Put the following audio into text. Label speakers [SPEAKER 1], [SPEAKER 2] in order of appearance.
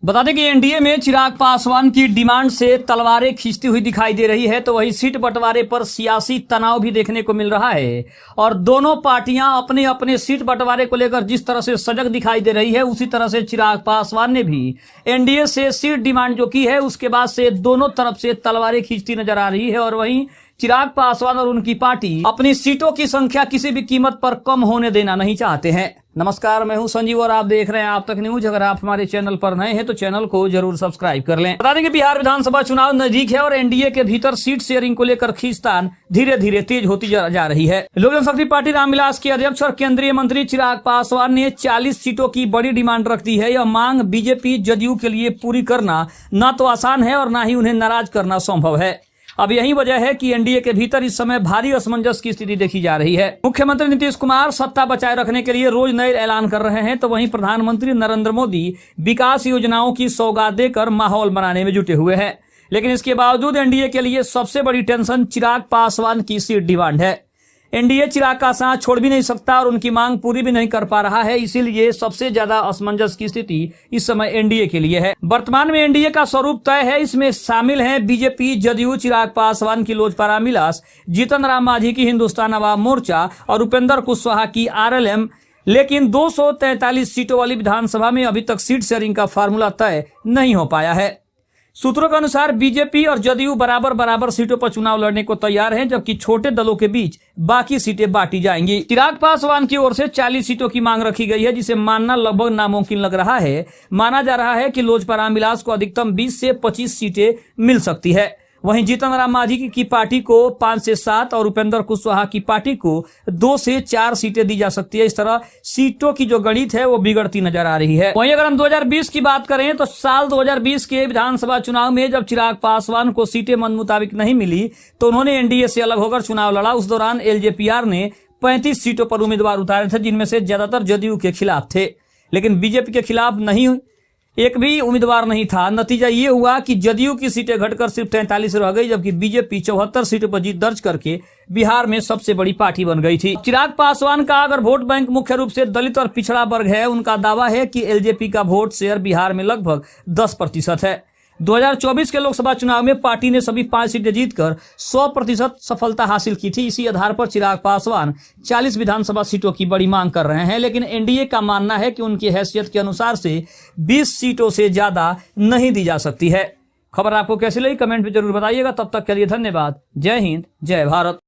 [SPEAKER 1] बता दें कि एनडीए में चिराग पासवान की डिमांड से तलवारें खींचती हुई दिखाई दे रही है, तो वही सीट बंटवारे पर सियासी तनाव भी देखने को मिल रहा है। और दोनों पार्टियां अपने अपने सीट बंटवारे को लेकर जिस तरह से सजग दिखाई दे रही है, उसी तरह से चिराग पासवान ने भी एनडीए से सीट डिमांड जो की है, उसके बाद से दोनों तरफ से तलवारें खींचती नजर आ रही है। और वहीं चिराग पासवान और उनकी पार्टी अपनी सीटों की संख्या किसी भी कीमत पर कम होने देना नहीं चाहते हैं। नमस्कार, मैं हूं संजीव और आप देख रहे हैं आप तक न्यूज। अगर आप हमारे चैनल पर नए हैं तो चैनल को जरूर सब्सक्राइब कर लें। बता दें कि बिहार विधानसभा चुनाव नजदीक है और एनडीए के भीतर सीट शेयरिंग को लेकर खींचतान धीरे धीरे तेज होती जा रही है। लोक जनशक्ति पार्टी रामविलास के अध्यक्ष और केंद्रीय मंत्री चिराग पासवान ने 40 सीटों की बड़ी डिमांड रख दी है। यह मांग बीजेपी जदयू के लिए पूरी करना न तो आसान है और न ही उन्हें नाराज करना संभव है। अब यही वजह है कि एनडीए के भीतर इस समय भारी असमंजस की स्थिति देखी जा रही है। मुख्यमंत्री नीतीश कुमार सत्ता बचाए रखने के लिए रोज नए ऐलान कर रहे हैं, तो वहीं प्रधानमंत्री नरेंद्र मोदी विकास योजनाओं की सौगात देकर माहौल बनाने में जुटे हुए हैं। लेकिन इसके बावजूद एनडीए के लिए सबसे बड़ी टेंशन चिराग पासवान की सीट डिमांड है। एनडीए चिराग का साथ छोड़ भी नहीं सकता और उनकी मांग पूरी भी नहीं कर पा रहा है। इसीलिए सबसे ज्यादा असमंजस की स्थिति इस समय एनडीए के लिए है। वर्तमान में एनडीए का स्वरूप तय है। इसमें शामिल हैं बीजेपी, जदयू, चिराग पासवान की लोजपा रामविलास, जीतन राम मांझी की हिंदुस्तान अवाम मोर्चा और उपेंद्र कुशवाहा की आरएलएम। लेकिन 243 सीटों वाली विधानसभा में अभी तक सीट शेयरिंग का फार्मूला तय नहीं हो पाया है। सूत्रों के अनुसार बीजेपी और जदयू बराबर सीटों पर चुनाव लड़ने को तैयार हैं, जबकि छोटे दलों के बीच बाकी सीटें बांटी जाएंगी। चिराग पासवान की ओर से 40 सीटों की मांग रखी गई है, जिसे मानना लगभग नामुमकिन लग रहा है। माना जा रहा है कि लोजपा रामविलास को अधिकतम 20 से 25 सीटें मिल सकती है। वहीं जीतन राम मांझी की पार्टी को 5 से 7 और उपेंद्र कुशवाहा की पार्टी को 2 से 4 सीटें दी जा सकती है। इस तरह सीटों की जो गणित है वो बिगड़ती नजर आ रही है। वहीं अगर हम 2020 की बात करें तो साल 2020 के विधानसभा चुनाव में जब चिराग पासवान को सीटें मन मुताबिक नहीं मिली तो उन्होंने एनडीए से अलग होकर चुनाव लड़ा। उस दौरान एलजेपीआर ने 35 सीटों पर उम्मीदवार उतारे थे, जिनमें से ज्यादातर जदयू के खिलाफ थे, लेकिन बीजेपी के खिलाफ नहीं, एक भी उम्मीदवार नहीं था। नतीजा ये हुआ कि जदयू की सीटें घटकर सिर्फ 43 रह गई, जबकि बीजेपी 74 सीटों पर जीत दर्ज करके बिहार में सबसे बड़ी पार्टी बन गई थी। चिराग पासवान का अगर वोट बैंक मुख्य रूप से दलित और पिछड़ा वर्ग है, उनका दावा है कि एलजेपी का वोट शेयर बिहार में लगभग 10% है। 2024 के लोकसभा चुनाव में पार्टी ने सभी 5 सीटें जीतकर 100% सफलता हासिल की थी। इसी आधार पर चिराग पासवान 40 विधानसभा सीटों की बड़ी मांग कर रहे हैं, लेकिन एनडीए का मानना है कि उनकी हैसियत के अनुसार से 20 सीटों से ज्यादा नहीं दी जा सकती है। खबर आपको कैसी लगी कमेंट में जरूर बताइएगा। तब तक के लिए धन्यवाद। जय हिंद, जय भारत।